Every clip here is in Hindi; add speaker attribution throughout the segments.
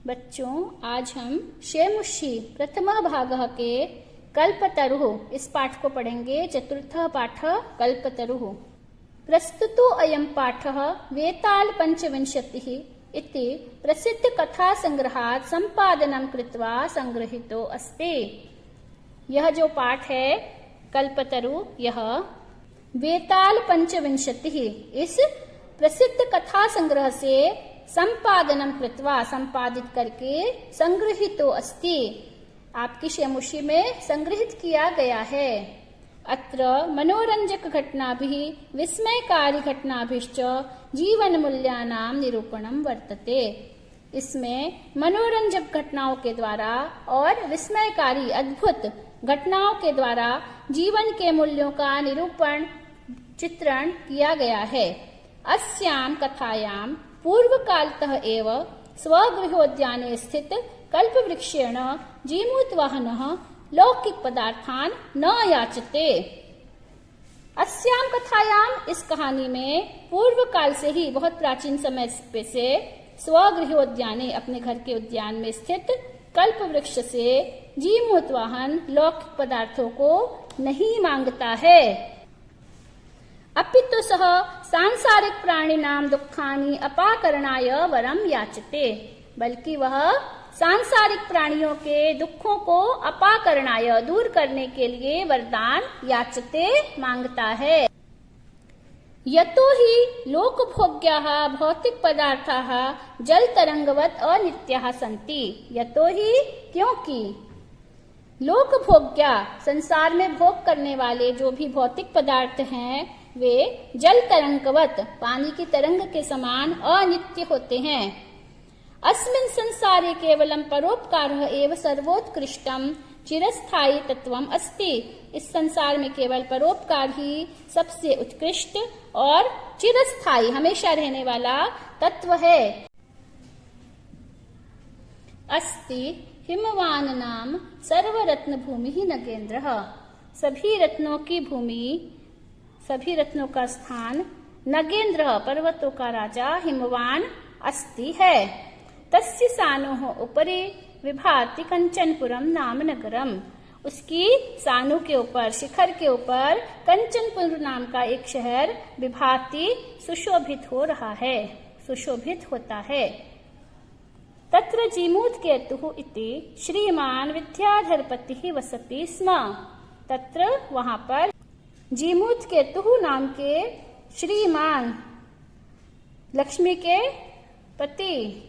Speaker 1: बच्चों, आज हम शेमुषी प्रथम भाग के कल्पतरुः इस पाठ को पढ़ेंगे। चतुर्थ पाठ कल्पतरुः। प्रस्तुतो अयं पाठः वेताल पंचविंशतिः इति प्रसिद्ध कथा संग्रहात् संपादनं कृत्वा संग्रहितो अस्ति। यह जो पाठ है कल्पतरु, यह वेताल पंचविंशतिः इस प्रसिद्ध कथा संग्रह से संपादनम कृत्वा संपादित करके संग्रहितो अस्ति आपकी शेमुषी में संग्रहित किया गया है। अत्र मनोरंजक घटनाभिः विस्मयकारी घटनाभिश्च जीवन मूल्यानां निरूपणं वर्तते। इसमें मनोरंजक घटनाओं के द्वारा और विस्मयकारी अद्भुत घटनाओं के द्वारा जीवन के मूल्यों का निरूपण चित्रण किया गया है। अस्यां कथायां पूर्व कालतः एव स्वगृहोद्याने स्थित कल्पवृक्षेण जीमूतवाहनः लौकिक पदार्थान् न याचते। अस्यां कथायां, इस कहानी में पूर्व काल से ही, बहुत प्राचीन समय से स्वगृहोद्याने अपने घर के उद्यान में स्थित कल्पवृक्ष से जीमूतवाहन लौकिक पदार्थों को नहीं मांगता है। अपितु सः सांसारिक प्राणिनां दुःखानि अपाकरणाय वरम याचते, बल्कि वह सांसारिक प्राणियों के दुखों को अपाकरणाय दूर करने के लिए वरदान याचते मांगता है। यतो हि लोकभोग्याः भौतिक पदार्थाः जल तरंगवत अनित्याः सन्ति। यतो ही, क्योंकि लोकभोग्या, संसार में भोग करने वाले जो भी भौतिक पदार्थ हैं वे जल तरंगवत, पानी की तरंग के समान अनित्य होते हैं। अस्मिन् संसारे केवलम परोपकारः एव सर्वोत्कृष्टम चिरस्थायी तत्वम अस्ति। इस संसार में केवल परोपकार ही सबसे उत्कृष्ट और चिरस्थायी, हमेशा रहने वाला तत्व है। अस्ति हिमवाननां सर्वरत्न भूमि नगेन्द्रः। सभी रत्नों की भूमि, सभी रत्नों का स्थान नगेन्द्र, पर्वतों का राजा हिमवान अस्ति है। तस्य सानोः उपरि विभाति कंचनपुरम नाम नगरम। उसकी सानु के ऊपर, शिखर के ऊपर कंचनपुर नाम का एक शहर विभाति, सुशोभित हो रहा है, सुशोभित होता है। तत्र जीमूतकेतुः इति श्रीमान विद्याधरपतिः वसति स्म। तत्र, वहां पर जीमूतकेतुः नाम के श्रीमान, लक्ष्मी के पति,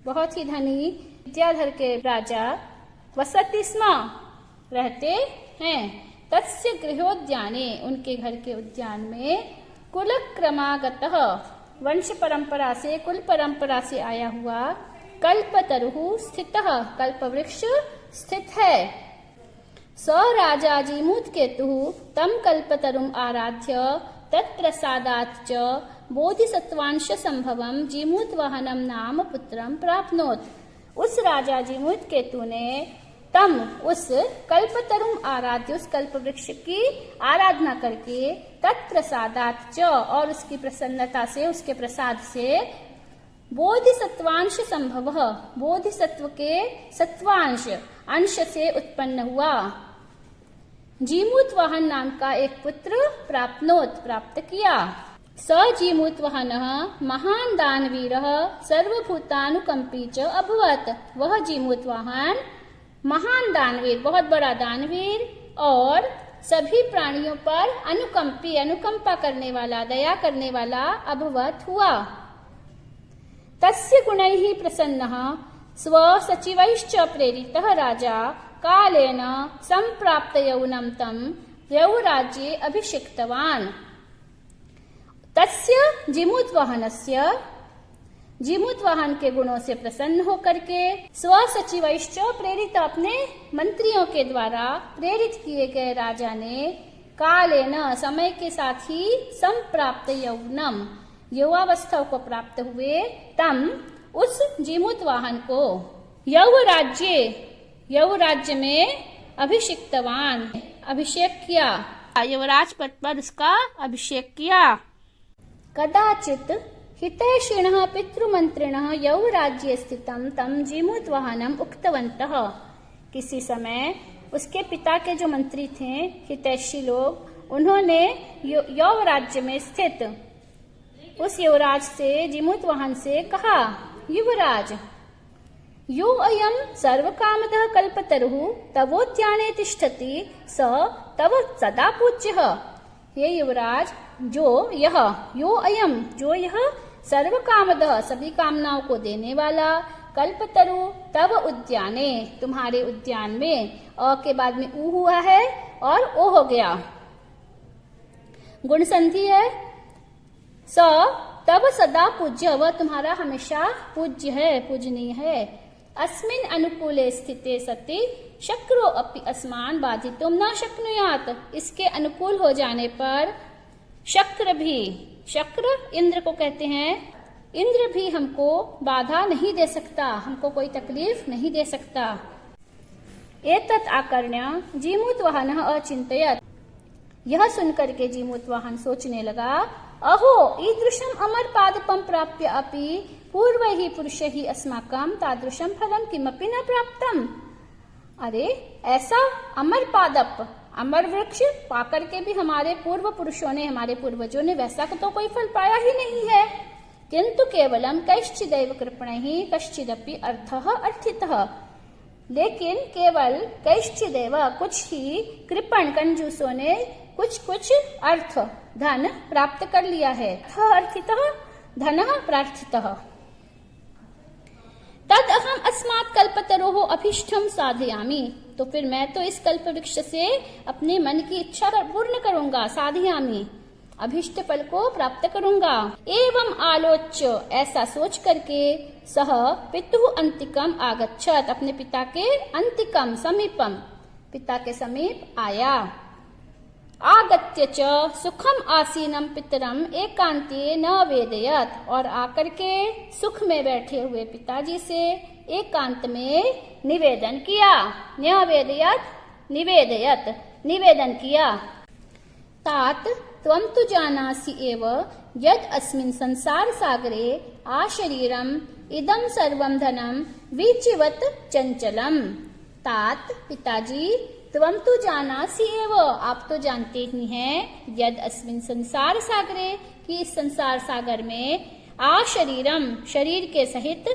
Speaker 1: बहुत ही धनी विद्याधर के राजा वसति स्म, रहते हैं। तस्य गृहोद्याने, उनके घर के उद्यान में कुलक्रमागतः, वंश परंपरा से, कुल परंपरा से आया हुआ कल्पतरुः स्थितः, कल्पवृक्ष स्थित है। स राजा जीमूतकेतुः तम कल्पतरुम् आराध्य तत्प्रसादात् च बोधिसत्वांश संभवम जीमूतवाहनम नाम पुत्रम प्राप्नोत। उस राजा जीमूतकेतु ने तम, उस कल्पतरुम् आराध्य, उस कल्पवृक्ष की आराधना करके, तत्प्रसादात् च, और उसकी प्रसन्नता से, उसके प्रसाद से, बोधिसत्वांश संभव, बोधिसत्व के सत्वांश, अंश से उत्पन्न हुआ, जीमूतवाहन नाम का एक पुत्र प्राप्नोत, प्राप्त किया। स जीमूतवाहनः महान दानवीरः सर्वभूतानुकंपी च अभवत्। वह जीमूतवाहन महान दानवीर, बहुत बड़ा दानवीर और सभी प्राणियों पर अनुकंपी, अनुकंपा करने वाला, दया करने वाला अभवत् हुआ। तस्य गुणैः प्रसन्नः स्वसचिवैश्च प्रेरितः राजा कालेन संप्राप्त यौवनं तं यौराज्ये अभिषिक्तवान्। तस्य जीमूतवाहनस्य, जीमूतवाहन के गुणों से प्रसन्न होकर के, स्वसचिवैश्च प्रेरित, अपने मंत्रियों के द्वारा प्रेरित किए गए राजा ने, कालेन, समय के साथ ही, संप्राप्त यौवनम, युवावस्था को प्राप्त हुए, तम, उस जीमूतवाहन को, यौराज्ये, यौराज्य में अभिषिक्तवान, अभिषेक किया, युवराज पद पर उसका अभिषेक किया। कदाचित हितैषिणः पितृमन्त्रिणः यौराज्ये स्थितं तं जीमूतवाहनम् उक्तवन्तः। किसी समय उसके पिता के जो मंत्री थे, हितैषी लोग, उन्होंने यौराज्य में स्थित उस युवराज से, जीमूतवाहन से कहा, युवराज, यो अयम सर्वकामदः कल्पतरुः तवोद्याने तिष्ठति स तव सदा पूज्यः। हे युवराज, जो यह सर्वकामदः सर्वी कामनाओं को देने वाला, कल्पतरु तव उद्याने तुम्हारे उद्यान में, अ के बाद में ऊ हुआ है और ओ हो गया, गुण संधि है, स तव सदा पूज्य, वह तुम्हारा हमेशा पूज्य है, पूजनीय है। अस्मिन् अनुकूले स्थिते सति शक्रो अपि अस्मान् बाधितुं न शक्नुयात्, इसके अनुकूल हो जाने पर शक्र इंद्र को कहते हैं, इंद्र भी हमको बाधा नहीं दे सकता, हमको कोई तकलीफ नहीं दे सकता। एतत् आकर्ण्य जीमूतवाहनः अचिन्तयत्, यह सुनकर के जीमूतवाहन सोचने लगा, अहो ईदृशम् अमरपादपं प्राप्य अपि पूर्वैः पुरुषैः अस्माकं तादृशं फलं किमपि न प्राप्तम्। अरे, ऐसा अमरपादप, अमर वृक्ष पाकर के भी हमारे पूर्व पुरुषों ने, हमारे पूर्वजों ने वैसा तो कोई फल पाया ही नहीं है। किंतु केवलम कैश्चिदैव कृपणैः कश्चिदपि अर्थः अर्थितः, लेकिन केवल कैश्चिदैव कुछ ही कृपण कंजूसों ने कुछ अर्थ धन प्राप्त कर लिया है। अर्थितः धनः प्रार्थितः। तद अहम अस्मात् कल्पतरोः अभीष्टं साधयामि, तो फिर मैं तो इस कल्प वृक्ष से अपने मन की इच्छा पूर्ण करूंगा, साधयामि, अभीष्ट फल को प्राप्त करूंगा। एवं आलोच्य, ऐसा सोच करके, सह पितुः अंतिकम आगच्छत, अपने पिता के अंतिकम समीपम, पिता के समीप आया। आगत्य च सुखम आसीनम पितरम एकांते न वेदयत, और आकर के सुख में बैठे हुए पिताजी से एकांत में निवेदन किया। निवेदन किया। तात त्वं तु जानासि एव यद अस्मिन् संसार सागरे आशरीरम इदं सर्वं धनम वीचिवत चंचलम। तात, पिताजी, त्वं तु जानासि एव, आप तो जानते ही हैं, यद अस्मिन् संसार सागरे, कि इस संसार सागर में, आशरीरम, शरीर के सहित,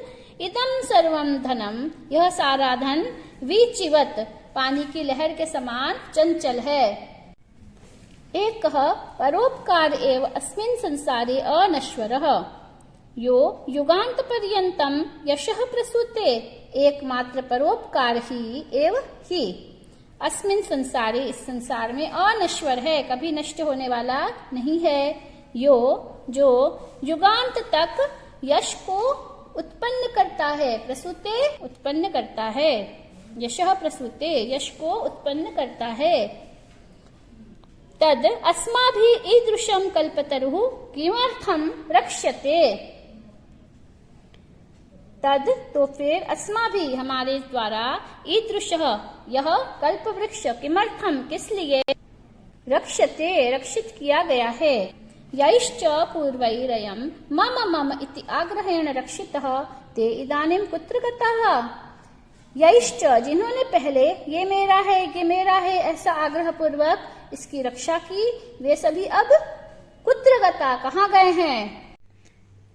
Speaker 1: इदं सर्वं धनम, यह सारा धन, वीचिवत, पानी की लहर के समान चंचल है। एकः परोपकार एव अस्मिन् संसारे अनश्वरः, यो युगांत पर्यंतम यशः प्रसूते, एकमात्र परोपकार ही एव ही अस्मिन् संसारे, इस संसार में, अनश्वर है, कभी नष्ट होने वाला नहीं है। यो, जो युगांत तक यश को उत्पन्न करता है, प्रसूते, उत्पन्न करता है, यशः प्रसूते, यश को उत्पन्न करता है। तद अस्माभिः ईदृशं कल्पतरुः किमर्थं रक्ष्यते। तद, तो फिर, अस्माभि, हमारे द्वारा, ईदृशः, यह कल्प वृक्ष, किमर्थम, किस लिए, रक्ष्यते, रक्षित किया गया है। यैश्च पूर्वैरयं मम इति आग्रहेण रक्षितः ते इदानीं कुत्र गताः। यैश्च, जिन्होंने पहले ये मेरा है ऐसा आग्रह पूर्वक इसकी रक्षा की, वे सभी अब कुत्र गता, कहाँ गए हैं।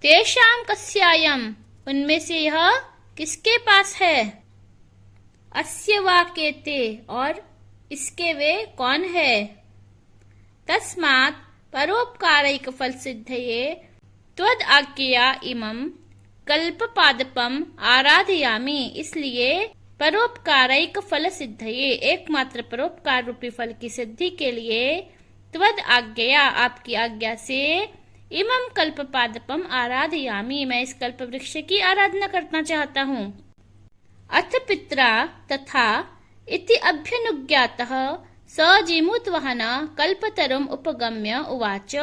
Speaker 1: तेषां कस्यायम्, उनमें से यह किसके पास है। अस्य वा केते, और इसके वे कौन है। तस्मात् परोपकारैक फल सिद्धये त्वद आज्ञया इमं कल्पपादपम आराधयामि, इसलिए परोपकारैक फल सिद्धये, एकमात्र परोपकार रूपी फल की सिद्धि के लिए, त्वद आज्ञया, आपकी आज्ञा से, इमं कल्पपादपम आराधयामि, मैं इस कल्प वृक्ष की आराधना करना चाहता हूँ। अथ पित्रा तथा इति अभ्यनुज्ञातः स जीमूतवाहन कल्पतरुम उपगम्य उवाच।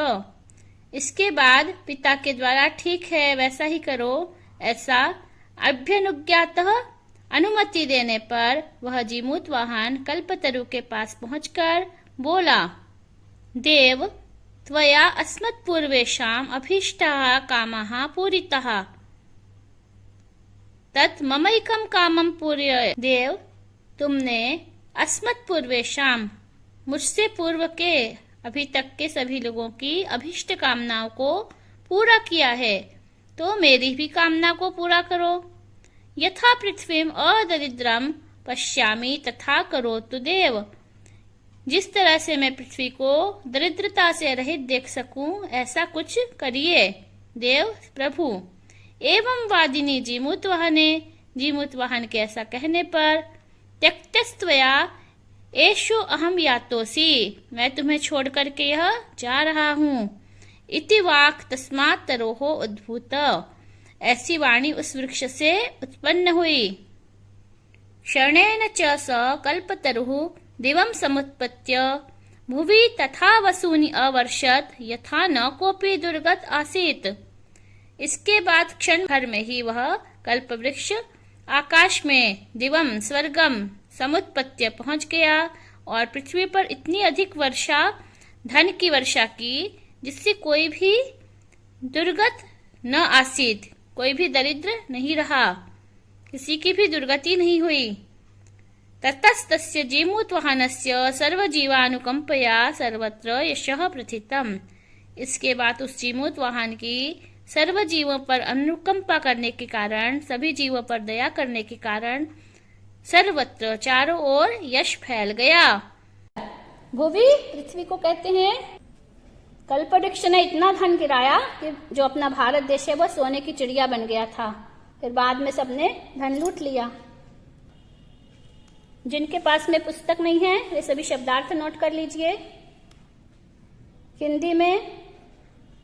Speaker 1: इसके बाद पिता के द्वारा ठीक है वैसा ही करो, ऐसा अभ्यनुज्ञातः, अनुमति देने पर वह जीमूतवाहन कल्पतरु के पास पहुंचकर बोला, देव, त्वया अस्मत्पूर्वेषाम् अभीष्टाः कामाः पूरिताः तत् ममैकं कामं पूरय देव। तुमने अस्मत्पूर्वेषाम् मुझसे पूर्व के अभी तक के सभी लोगों की अभीष्ट कामनाओं को पूरा किया है, तो मेरी भी कामना को पूरा करो। यथा पृथ्वीम अदरिद्रम पश्यामि तथा करोतु देव। जिस तरह से मैं पृथ्वी को दरिद्रता से रहित देख सकूं, ऐसा कुछ करिए देव प्रभु। एवं वादिनी जीमूतवाहने, जीमूतवाहन के ऐसा कहने पर, त्यक्तस्त्वया एषो अहम यातोसी, मैं तुम्हें छोड़ करके यह जा रहा हूँ। इति वाक् तस्मात् तरोः उद्भूत, ऐसी वाणी उस वृक्ष से उत्पन्न हुई। क्षणेन च स कल्पतरुः दिवं समुत्पत्य भुवि तथा वसूनि अवर्षत यथा न कोपि दुर्गत आसीत। इसके बाद क्षण भर में ही वह कल्प वृक्ष आकाश में दिवम स्वर्गम समुत्पत्य पहुंच गया और पृथ्वी पर इतनी अधिक वर्षा, धन की वर्षा की, जिससे कोई भी दुर्गत न आसीत, कोई भी दरिद्र नहीं रहा, किसी की भी दुर्गति नहीं हुई। ततस्तस्य जीमूतवाहनस्य सर्वजीवानुकंपया सर्वत्र यशः प्रथितम्। इसके बाद उस जीमूतवाहन की सर्व जीवों पर अनुकंपा करने के कारण, सभी जीवों पर दया करने के कारण सर्वत्र चारों ओर यश फैल गया। भुवि पृथ्वी को कहते हैं। कल्पवृक्ष ने इतना धन गिराया कि जो अपना भारत देश है वो सोने की चिड़िया बन गया था। फिर बाद में सबने धन लूट लिया। जिनके पास में पुस्तक नहीं है वे सभी शब्दार्थ नोट कर लीजिए। हिंदी में,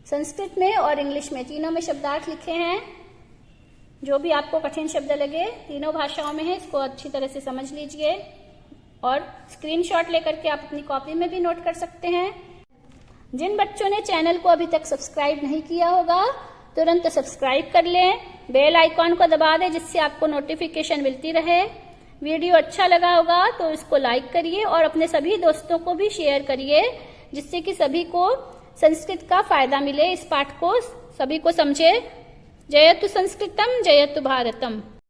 Speaker 1: संस्कृत में और इंग्लिश में, तीनों में शब्दार्थ लिखे हैं। जो भी आपको कठिन शब्द लगे तीनों भाषाओं में है, इसको अच्छी तरह से समझ लीजिए और स्क्रीनशॉट लेकर के आप अपनी कॉपी में भी नोट कर सकते हैं। जिन बच्चों ने चैनल को अभी तक सब्सक्राइब नहीं किया होगा तुरंत सब्सक्राइब कर लें, बेल आइकॉन को दबा दें जिससे आपको नोटिफिकेशन मिलती रहे। वीडियो अच्छा लगा होगा तो इसको लाइक करिए और अपने सभी दोस्तों को भी शेयर करिए, जिससे कि सभी को संस्कृत का फायदा मिले, इस पाठ को सभी को समझे। जयतु संस्कृतम जयतु भारतम।